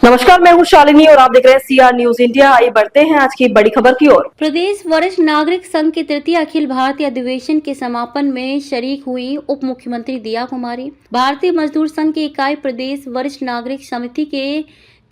नमस्कार, मैं हूं शालिनी और आप देख रहे हैं सीआर न्यूज इंडिया। आइए बढ़ते हैं आज की बड़ी खबर की ओर। प्रदेश वरिष्ठ नागरिक संघ के तृतीय अखिल भारतीय अधिवेशन के समापन में शरीक हुई उप मुख्यमंत्री दिया कुमारी। भारतीय मजदूर संघ की इकाई प्रदेश वरिष्ठ नागरिक समिति के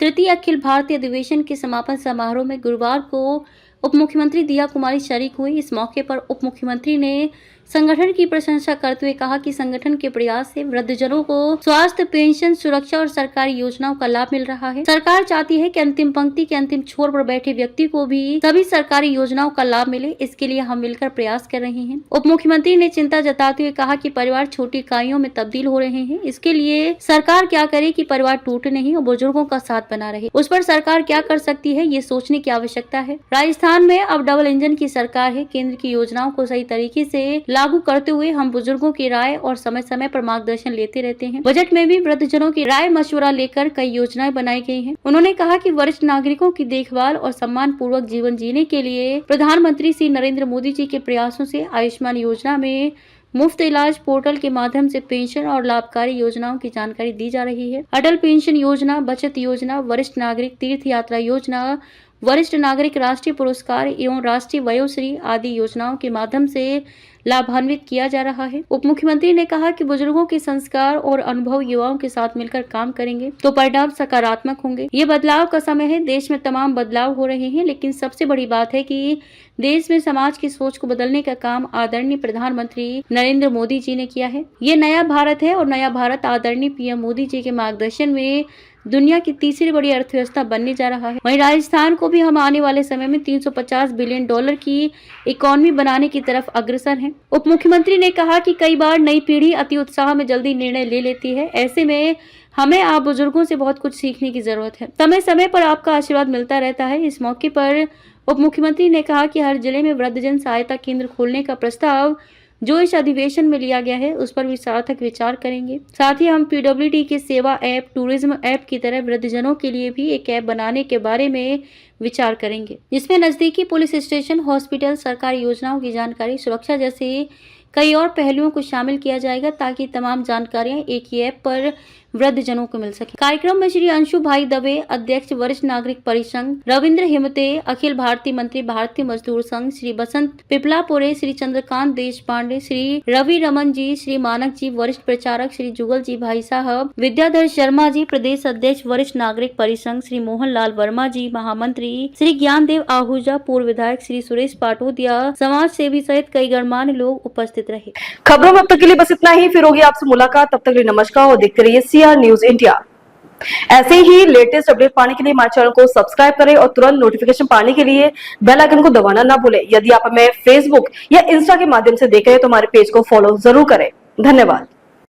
तृतीय अखिल भारतीय अधिवेशन के समापन समारोह में गुरुवार को उप मुख्यमंत्री दिया कुमारी शरीक हुई। इस मौके पर उप मुख्यमंत्री ने संगठन की प्रशंसा करते हुए कहा कि संगठन के प्रयास से वृद्धजनों को स्वास्थ्य, पेंशन, सुरक्षा और सरकारी योजनाओं का लाभ मिल रहा है। सरकार चाहती है कि अंतिम पंक्ति के अंतिम छोर पर बैठे व्यक्ति को भी सभी सरकारी योजनाओं का लाभ मिले। इसके लिए हम मिलकर प्रयास कर रहे हैं। उप मुख्यमंत्री ने चिंता जताते हुए कहा कि परिवार छोटी इकाइयों में तब्दील हो रहे हैं। इसके लिए सरकार क्या करे कि परिवार टूटे नहीं और बुजुर्गों का साथ बना रहे। उस पर सरकार क्या कर सकती है, ये सोचने की आवश्यकता है। राजस्थान में अब डबल इंजन की सरकार है। केंद्र की योजनाओं को सही तरीके से लागू करते हुए हम बुजुर्गों की राय और समय समय पर मार्गदर्शन लेते रहते हैं। बजट में भी वृद्धजनों की राय मशवरा लेकर कई योजनाएं बनाई गई हैं। उन्होंने कहा कि वरिष्ठ नागरिकों की देखभाल और सम्मान पूर्वक जीवन जीने के लिए प्रधानमंत्री श्री नरेंद्र मोदी जी के प्रयासों से आयुष्मान योजना में मुफ्त इलाज पोर्टल के माध्यम से पेंशन और लाभकारी योजनाओं की जानकारी दी जा रही है। अटल पेंशन योजना, बचत योजना, वरिष्ठ नागरिक तीर्थ यात्रा योजना, वरिष्ठ नागरिक राष्ट्रीय पुरस्कार एवं राष्ट्रीय वयोश्री आदि योजनाओं के माध्यम से लाभान्वित किया जा रहा है। उप मुख्यमंत्री ने कहा कि बुजुर्गों के संस्कार और अनुभव युवाओं के साथ मिलकर काम करेंगे तो परिणाम सकारात्मक होंगे। ये बदलाव का समय है। देश में तमाम बदलाव हो रहे हैं, लेकिन सबसे बड़ी बात है कि देश में समाज की सोच को बदलने का काम आदरणीय प्रधानमंत्री नरेंद्र मोदी जी ने किया है। ये नया भारत है और नया भारत आदरणीय पीएम मोदी जी के मार्गदर्शन में दुनिया की तीसरी बड़ी अर्थव्यवस्था बनने जा रहा है। वहीं राजस्थान को भी हम आने वाले समय में 350 बिलियन डॉलर की इकोनॉमी बनाने की तरफ अग्रसर हैं। उप मुख्यमंत्री ने कहा कि कई बार नई पीढ़ी अति उत्साह में जल्दी निर्णय ले लेती है। ऐसे में हमें आप बुजुर्गों से बहुत कुछ सीखने की जरूरत है। समय समय पर आपका आशीर्वाद मिलता रहता है। इस मौके पर उप मुख्यमंत्री ने कहा कि हर जिले में वृद्धजन सहायता केंद्र खोलने का प्रस्ताव जो इस अधिवेशन में लिया गया है उस पर भी सार्थक विचार करेंगे। साथ ही हम पीडब्ल्यूडी के सेवा ऐप, टूरिज्म ऐप की तरह वृद्धजनों के लिए भी एक ऐप बनाने के बारे में विचार करेंगे, जिसमें नजदीकी पुलिस स्टेशन, हॉस्पिटल, सरकारी योजनाओं की जानकारी, सुरक्षा जैसे कई और पहलुओं को शामिल किया जाएगा ताकि तमाम जानकारियां एक ही ऐप पर वृद्धजनों को मिल सके। कार्यक्रम में श्री अंशु भाई दवे, अध्यक्ष वरिष्ठ नागरिक परिसंघ, रविंद्र हिमते, अखिल भारतीय मंत्री भारतीय मजदूर संघ, श्री बसंत पिपलापुरे, श्री चंद्रकांत देश पांडे, श्री रवि रमन जी, श्री मानक जी, वरिष्ठ प्रचारक श्री जुगल जी भाई साहब, विद्याधर शर्मा जी, प्रदेश अध्यक्ष वरिष्ठ नागरिक परिसंघ, श्री मोहन लाल वर्मा जी, महामंत्री श्री ज्ञानदेव आहूजा, पूर्व विधायक श्री सुरेश पाटोदिया, समाज सेवी सहित कई गणमान्य लोग उपस्थित रहे। खबरों में अब तक के लिए बस इतना ही। फिर होगी आपसे मुलाकात, तब तक के लिए नमस्कार और देखते रहिए सीआर न्यूज इंडिया। ऐसे ही लेटेस्ट अपडेट पाने के लिए हमारे चैनल को सब्सक्राइब करें और तुरंत नोटिफिकेशन पाने के लिए बेल आइकन को दबाना ना भूलें। यदि आप हमें फेसबुक या इंस्टा के माध्यम से देख रहे हैं तो हमारे पेज को फॉलो जरूर करें। धन्यवाद।